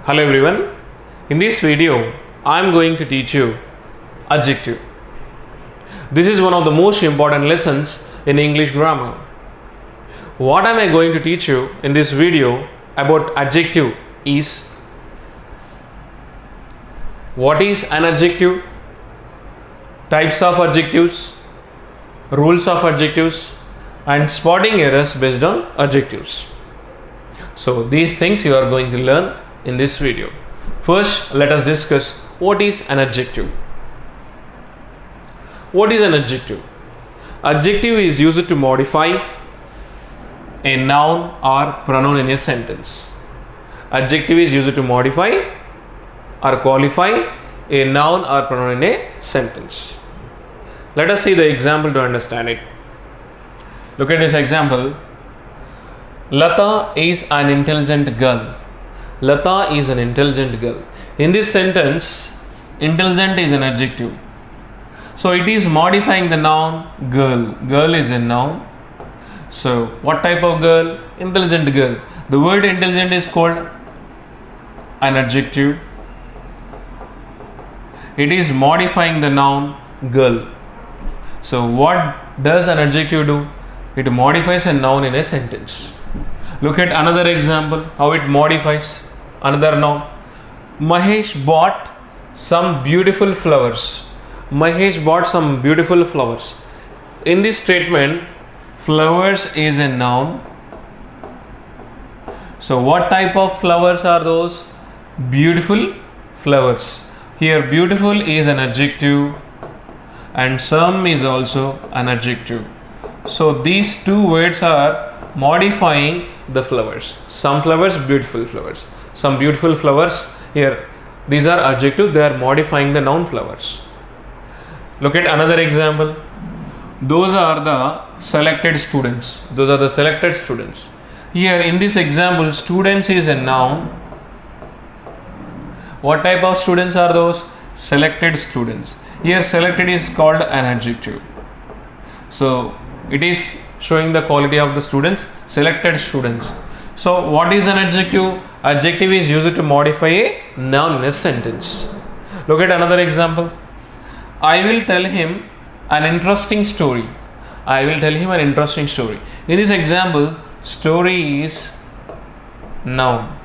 Hello everyone. In this video, I am going to teach you adjective. This is one of the most important lessons in English grammar. What am I going to teach you in this video about adjective is what is an adjective, types of adjectives, rules of adjectives, and spotting errors based on adjectives. So these things you are going to learn in this video. First, let us discuss what is an adjective. What is an adjective? Adjective is used to modify a noun or pronoun in a sentence. Adjective is used to modify or qualify a noun or pronoun in a sentence. Let us see the example to understand it. Look at this example. Lata is an intelligent girl. Lata is an intelligent girl. In this sentence, intelligent is an adjective. So it is modifying the noun girl. Girl is a noun. So what type of girl? Intelligent girl. The word intelligent is called an adjective. It is modifying the noun girl. So what does an adjective do? It modifies a noun in a sentence. Look at another example, how it modifies another noun. Mahesh bought some beautiful flowers. Mahesh bought some beautiful flowers. In this statement, flowers is a noun. So what type of flowers are those? Beautiful flowers. Here beautiful is an adjective and some is also an adjective. So these two words are modifying the flowers. Some flowers, beautiful flowers. Some beautiful flowers. Here these are adjectives, they are modifying the noun flowers. Look at another example. Those are the selected students. Those are the selected students. Here in this example, students is a noun. What type of students are those? Selected students. Here selected is called an adjective. So it is showing the quality of the students, selected students. So what is an adjective? Adjective is used to modify a noun in a sentence. Look at another example. I will tell him an interesting story. I will tell him an interesting story. In this example, story is noun.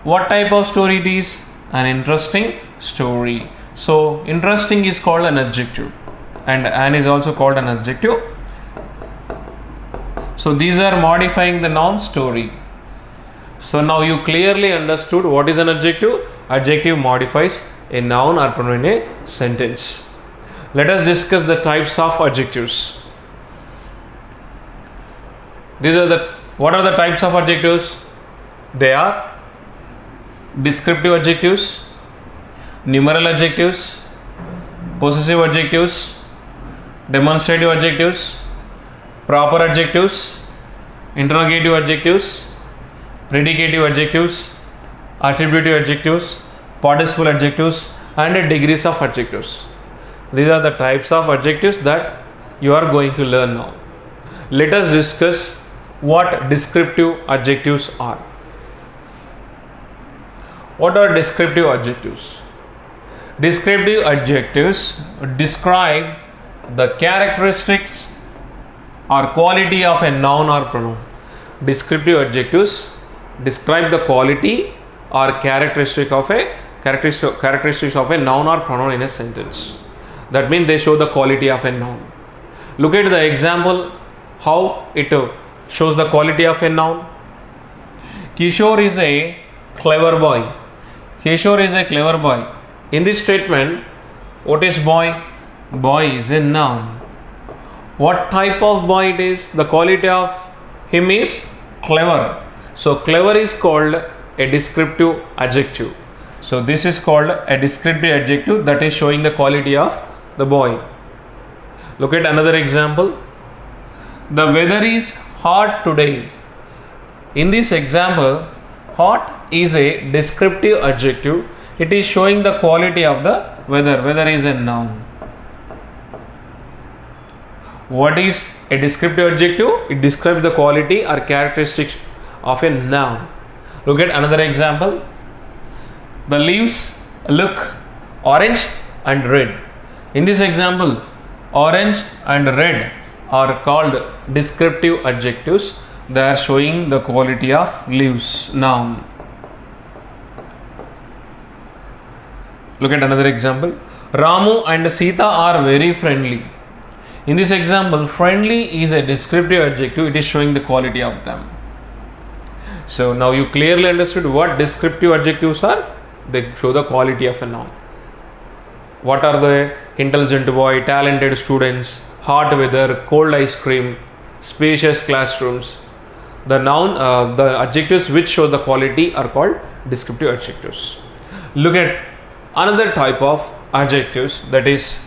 What type of story it is? An interesting story. So interesting is called an adjective and an is also called an adjective. So these are modifying the noun story. So now you clearly understood what is an adjective. Adjective modifies a noun or pronoun in a sentence. Let us discuss the types of adjectives. What are the types of adjectives? They are descriptive adjectives, numeral adjectives, possessive adjectives, demonstrative adjectives, proper adjectives, interrogative adjectives, predicative adjectives, attributive adjectives, participle adjectives, and degrees of adjectives. These are the types of adjectives that you are going to learn now. Let us discuss what descriptive adjectives are. What are descriptive adjectives? Descriptive adjectives describe the characteristics or quality of a noun or pronoun. Descriptive adjectives describe the quality or characteristics of a noun or pronoun in a sentence. That means they show the quality of a noun. Look at the example how it shows the quality of a noun. Kishore is a clever boy. Kishore is a clever boy. In this statement, what is boy? Boy is a noun. What type of boy it is? The quality of him is clever. So clever is called a descriptive adjective. So this is called a descriptive adjective that is showing the quality of the boy. Look at another example. The weather is hot today. In this example, hot is a descriptive adjective. It is showing the quality of the weather. Weather is a noun. What is a descriptive adjective? It describes the quality or characteristics of a noun. Look at another example. The leaves look orange and red. In this example, orange and red are called descriptive adjectives. They are showing the quality of leaves, noun. Look at another example. Ramu and Sita are very friendly. In this example, friendly is a descriptive adjective. It is showing the quality of them. So now you clearly understood what descriptive adjectives are. They show the quality of a noun. What are the intelligent boy, talented students, hot weather, cold ice cream, spacious classrooms? The noun, the adjectives which show the quality are called descriptive adjectives. Look at another type of adjectives, that is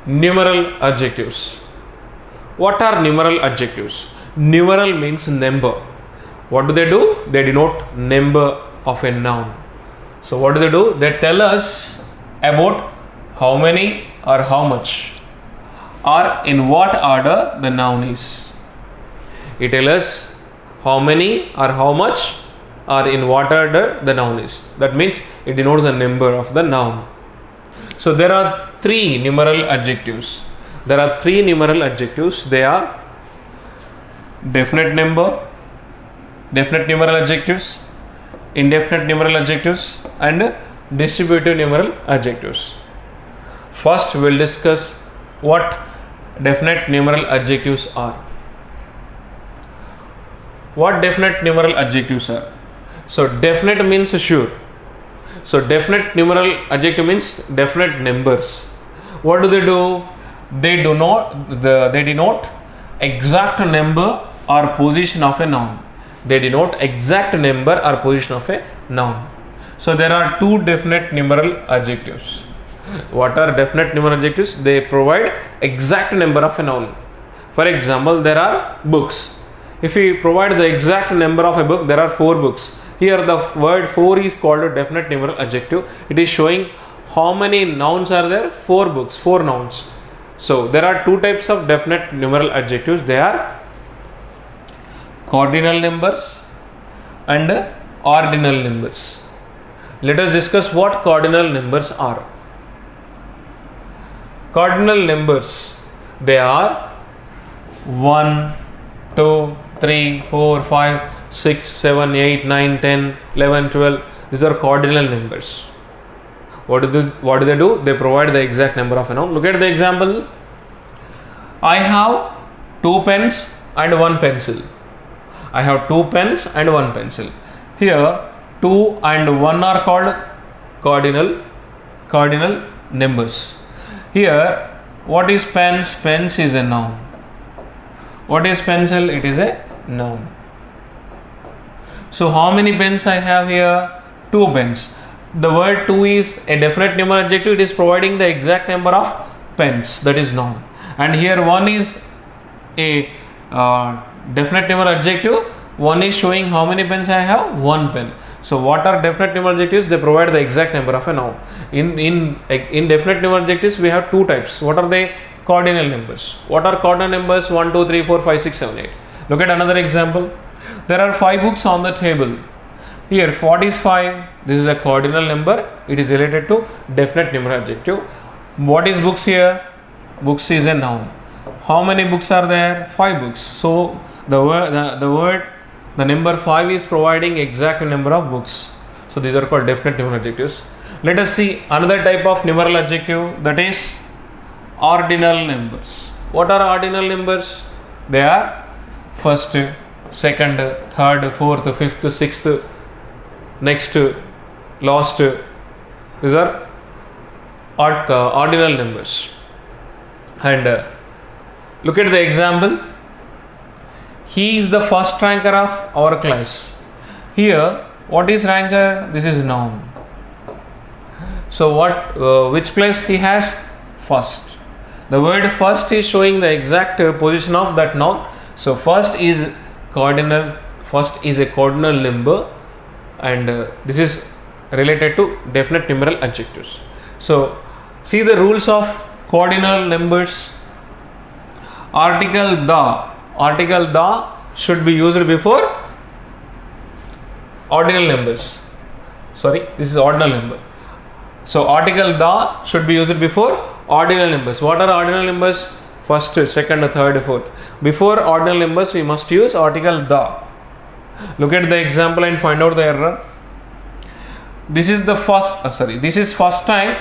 numeral adjectives. What are numeral adjectives? Numeral means number. What do? They denote number of a noun. So what do? They tell us about how many or how much or in what order the noun is. It tells us how many or how much or in what order the noun is. That means it denotes the number of the noun. So there are three numeral adjectives. They are definite number, definite numeral adjectives, indefinite numeral adjectives, and distributive numeral adjectives. First, we will discuss what definite numeral adjectives are. What definite numeral adjectives are? So definite means sure. So definite numeral adjective means definite numbers. What do? They denote exact number or position of a noun. They denote exact number or position of a noun. So there are two definite numeral adjectives. What are definite numeral adjectives? They provide exact number of a noun. For example, there are books. If we provide the exact number of a book, there are 4 books. Here the word 4 is called a definite numeral adjective. It is showing how many nouns are there? 4 books, 4 nouns. So there are two types of definite numeral adjectives. They are cardinal numbers and ordinal numbers. Let us discuss what cardinal numbers are. Cardinal numbers, they are 1, 2, 3, 4, 5, 6, 7, 8, 9, 10, 11, 12. These are cardinal numbers. What do they do? They provide the exact number of a noun. Look at the example. I have 2 pens and 1 pencil. I have 2 pens and 1 pencil. Here 2 and 1 are called cardinal numbers. Here what is pens? Pens is a noun. What is pencil? It is a noun. So how many pens I have here? 2 pens. The word 2 is a definite numeral adjective. It is providing the exact number of pens, that is noun. And here 1 is a definite numeral adjective. 1 is showing how many pens I have? 1 pen. So what are definite numeral adjectives? They provide the exact number of a noun. In definite numeral adjectives we have 2 types. What are they? Cardinal numbers. What are cardinal numbers? 1, 2, 3, 4, 5, 6, 7, 8. Look at another example. There are 5 books on the table. Here 45, this is a cardinal number. It is related to definite numeral adjective. What is books here? Books is a noun. How many books are there? 5 books. So the number 5 is providing exact number of books. So these are called definite numeral adjectives. Let us see another type of numeral adjective, that is ordinal numbers. What are ordinal numbers? They are first, second, third, fourth, fifth, sixth, next, last. These are ordinal numbers. And look at the example. He is the first ranker of our class. Here what is ranker? This is noun. So which place he has? First. The word first is showing the exact position of that noun. So first is a cardinal number, and this is related to definite numeral adjectives. So see the rules of cardinal numbers. Article the should be used before ordinal numbers. Sorry, this is ordinal number. So article the should be used before ordinal numbers. What are ordinal numbers? First, second, third, fourth. Before ordinal numbers we must use article the. Look at the example and find out the error. This is the this is first time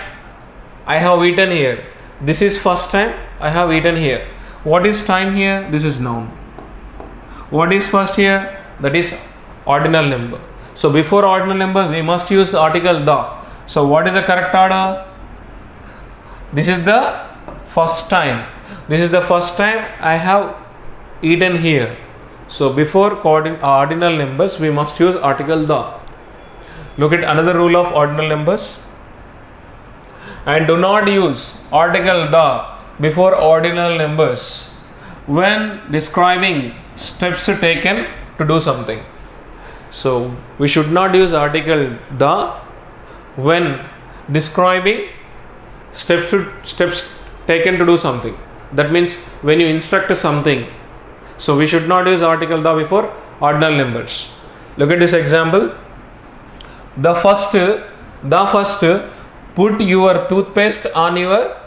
I have eaten here. This is first time I have eaten here. What is time here? This is noun. What is first here? That is ordinal number. So before ordinal number we must use the article the. So what is the correct order? This is the first time. This is the first time I have eaten here. So before ordinal numbers we must use article the. Look at another rule of ordinal numbers. And do not use article the before ordinal numbers when describing steps taken to do something. So we should not use article the when describing steps taken to do something. That means when you instruct something. So we should not use article the before ordinal numbers. Look at this example. The first put your toothpaste on your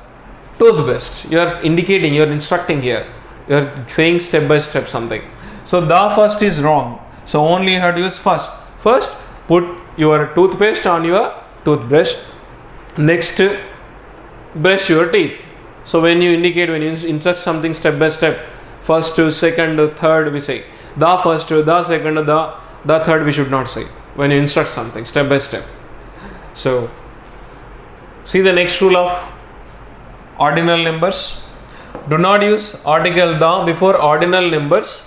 toothpaste. You are indicating, you are instructing here. You are saying step by step something. So the first is wrong. So only you have to use first. First, put your toothpaste on your toothbrush. Next, brush your teeth. So when you indicate, when you instruct something step by step, first, second, third, we say. The first, the second, the third we should not say when you instruct something step by step. So see the next rule of ordinal numbers. Do not use article the before ordinal numbers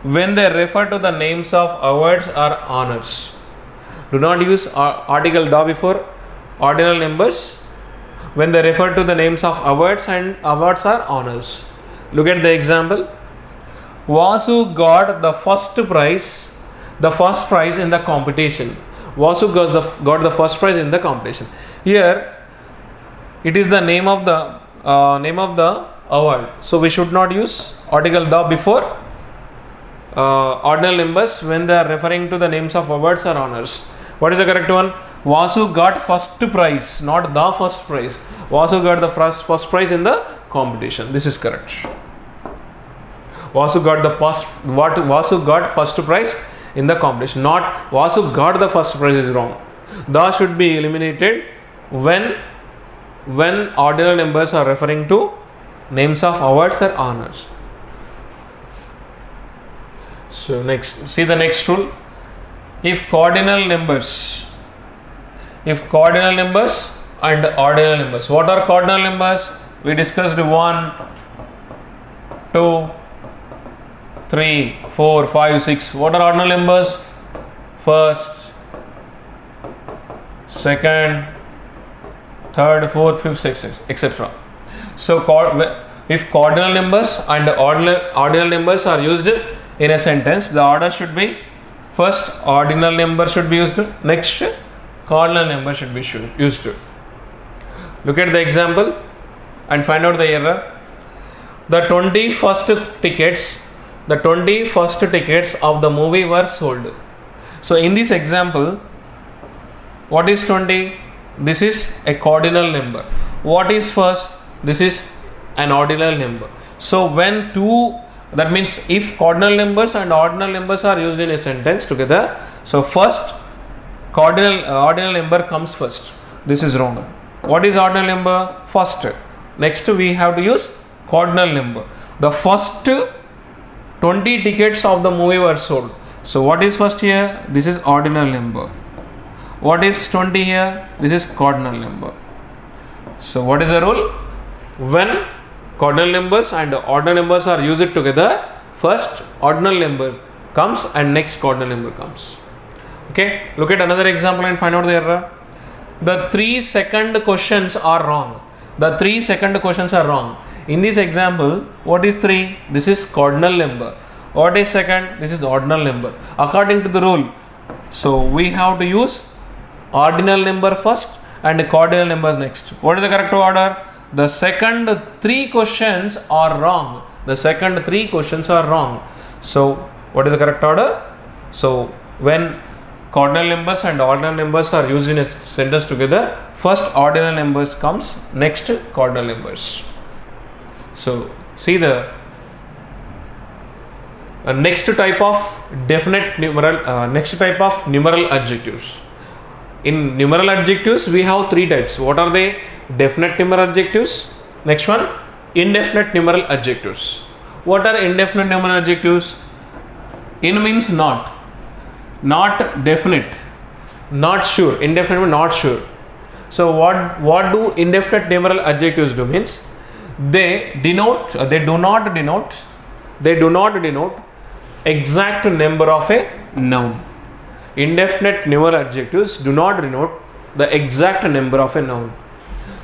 when they refer to the names of awards or honors. Do not use article the before ordinal numbers when they refer to the names of awards or honors. Look at the example. Vasu got the first prize in the competition. Vasu got the first prize in the competition. Here it is the name of the award. So we should not use article the before ordinal numbers when they are referring to the names of awards or honors. What is the correct one? Vasu got first prize, not the first prize. Vasu got the first prize in the competition. This is correct. Vasu got first prize in the competition, not Vasu got the first prize is wrong. The should be eliminated when ordinal numbers are referring to names of awards or honors. So next, see the next rule. If cardinal numbers and ordinal numbers. What are cardinal numbers? We discussed 1, 2, 3, 4, 5, 6. What are ordinal numbers? First, second, third, fourth, fifth, sixth, etc. So if cardinal numbers and ordinal numbers are used in a sentence, the order should be first ordinal number should be used, next cardinal number should be used. Look at the example and find out the error. The 20 first tickets of the movie were sold. So in this example, what is 20? This is a cardinal number. What is first? This is an ordinal number. So when that means if cardinal numbers and ordinal numbers are used in a sentence together, so first ordinal number comes first. This is wrong. What is ordinal number? First. Next we have to use cardinal number. The first 20 tickets of the movie were sold. So what is first here? This is ordinal number. What is 20 here? This is cardinal number. So what is the rule? When cardinal numbers and ordinal numbers are used together, first ordinal number comes and next cardinal number comes. Okay, look at another example and find out the error. The 3 second questions are wrong. In this example, what is 3? This is cardinal number. What is second? This is ordinal number. According to the rule, so we have to use ordinal number first and cardinal number next. What is the correct order? The second 3 questions are wrong. So what is the correct order? So when cardinal numbers and ordinal numbers are used in a sentence together, first ordinal numbers comes, next cardinal numbers. So see the next type of definite numeral, next type of numeral adjectives. In numeral adjectives we have three types. What are they? Definite numeral adjectives. Next one, indefinite numeral adjectives. What are indefinite numeral adjectives? In means not definite, not sure. Indefinite means not sure. So what do indefinite numeral adjectives do? Means they do not denote exact number of a noun. Indefinite numeral adjectives do not denote the exact number of a noun.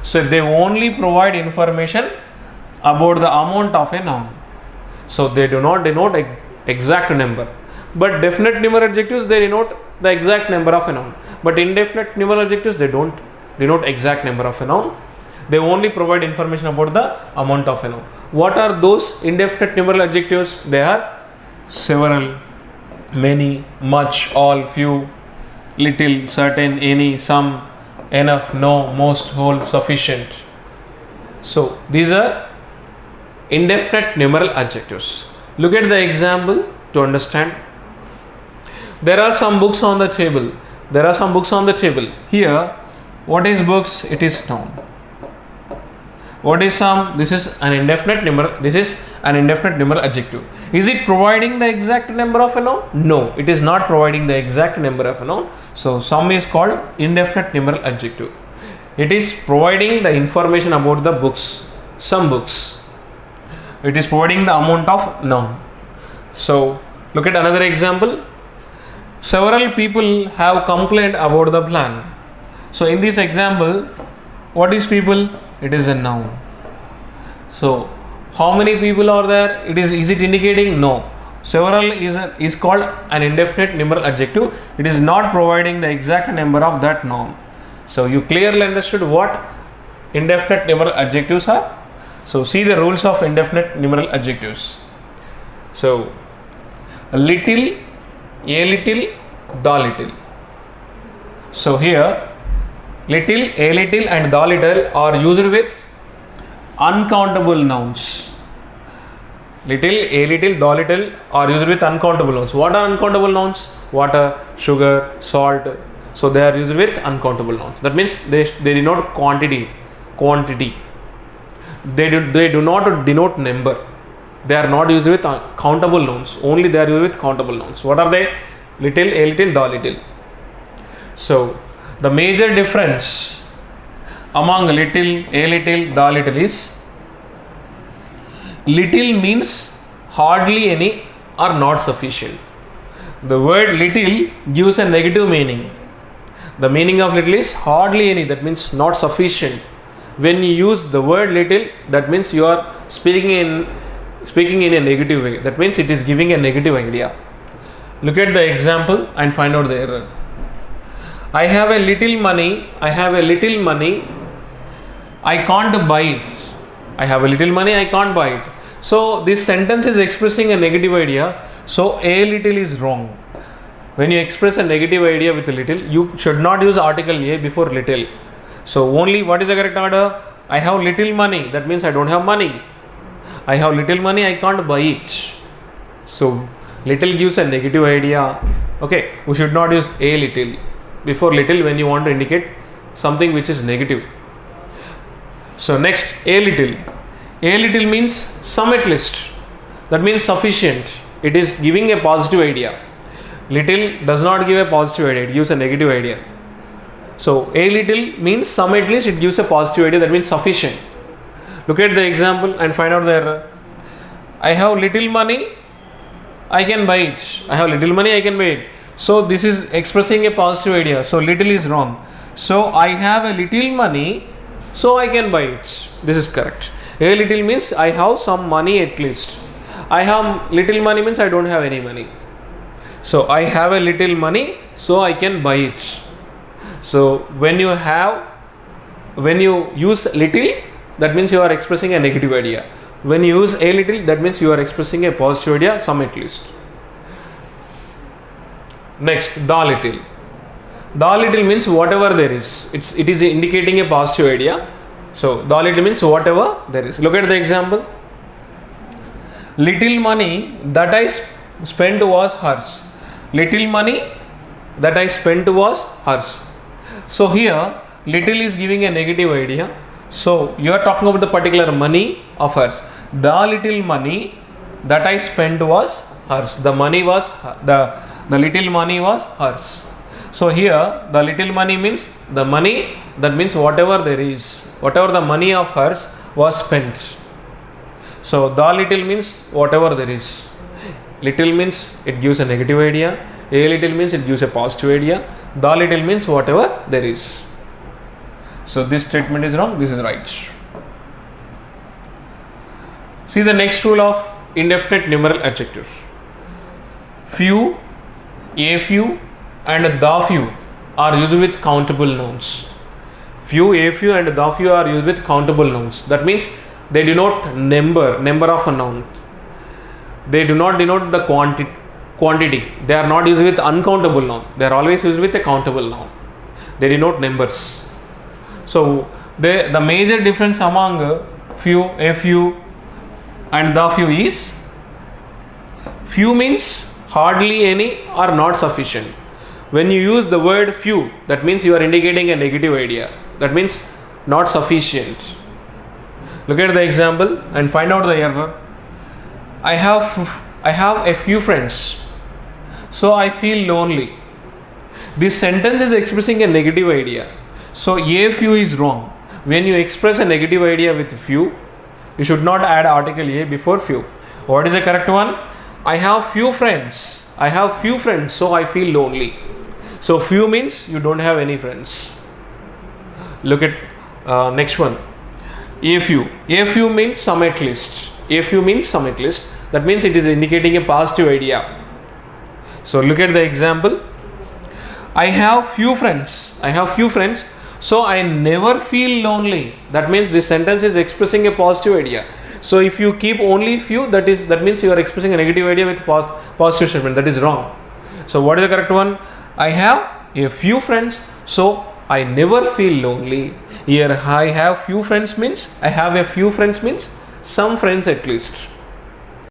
So they only provide information about the amount of a noun. So they do not denote exact number. But definite numeral adjectives, they denote the exact number of a noun. But indefinite numeral adjectives, they don't denote exact number of a noun. They only provide information about the amount of a noun. What are those indefinite numeral adjectives? They are several, many, much, all, few, little, certain, any, some, enough, no, most, whole, sufficient. So these are indefinite numeral adjectives. Look at the example to understand. There are some books on the table. Here, what is books? It is noun. What is some? This is an indefinite numeral. This is an indefinite numeral adjective. Is it providing the exact number of a noun? No, it is not providing the exact number of a noun. So some is called indefinite numeral adjective. It is providing the information about the books. Some books. It is providing the amount of noun. So look at another example. Several people have complained about the plan. So in this example, what is people? It is a noun. So how many people are there? Is it indicating? No. Several is called an indefinite numeral adjective. It is not providing the exact number of that noun. So you clearly understood what indefinite numeral adjectives are. So see the rules of indefinite numeral adjectives. So little, a little, the little. So here little, a little and the little are used with uncountable nouns. Little, a little, the little are used with uncountable nouns. What are uncountable nouns? Water, sugar, salt. So they are used with uncountable nouns. That means they denote quantity. They do not denote number. They are not used with countable nouns. Only they are used with countable nouns. What are they? Little, a little, the little. So the major difference among little, a little, the little is little means hardly any or not sufficient. The word little gives a negative meaning. The meaning of little is hardly any, that means not sufficient. When you use the word little, that means you are speaking in a negative way. That means it is giving a negative idea. Look at the example and find out the error. I have a little money. I can't buy it. I have a little money. I can't buy it. So this sentence is expressing a negative idea. So a little is wrong. When you express a negative idea with a little, you should not use article a before little. So only what is the correct order? I have little money. That means I don't have money. I have little money. I can't buy it. So little gives a negative idea. Okay, we should not use a little before little when you want to indicate something which is negative. So next, a little. A little means some at least. That means sufficient. It is giving a positive idea. Little does not give a positive idea. It gives a negative idea. So a little means some at least. It gives a positive idea. That means sufficient. Look at the example and find out the error. I have little money. I can buy it. I have little money. I can buy it. So this is expressing a positive idea. So little is wrong. So I have a little money, so I can buy it. This is correct. A little means I have some money at least. I have little money means I don't have any money. So I have a little money, so I can buy it. So when you use little, that means you are expressing a negative idea. When you use a little, that means you are expressing a positive idea, some at least. Next, the little. The little means whatever there is. It is indicating a positive idea. So the little means whatever there is. Look at the example. Little money that I spent was hers. Little money that I spent was hers. So here little is giving a negative idea. So you are talking about the particular money of hers. The little money that I spent was hers. The money was the little money was hers. So here the little money means the money, that means whatever there is, whatever the money of hers was spent. So the little means whatever there is. Little means it gives a negative idea. A little means it gives a positive idea. The little means whatever there is. So this statement is wrong, this is right. See the next rule of indefinite numeral adjective. Few, a few and the few are used with countable nouns. Few, a few and the few are used with countable nouns. That means they denote number of a noun. They do not denote the quantity. They are not used with uncountable noun. They are always used with a countable noun. They denote numbers. So the major difference among few, a few and the few is few means hardly any or not sufficient. When you use the word few, that means you are indicating a negative idea. That means not sufficient. Look at the example and find out the error. I have a few friends, so I feel lonely. This sentence is expressing a negative idea. So a few is wrong. When you express a negative idea with few, you should not add article a before few. What is the correct one? I have few friends. I have few friends, so I feel lonely. So few means you don't have any friends. Look at next one. A few. A few means some at least. A few means some at least. That means it is indicating a positive idea. So look at the example. I have few friends. I have few friends, so I never feel lonely. That means this sentence is expressing a positive idea. So if you keep only few, that means you are expressing a negative idea with positive statement. That is wrong. So what is the correct one? I have a few friends, so I never feel lonely. Here I have few friends means, I have a few friends means some friends at least.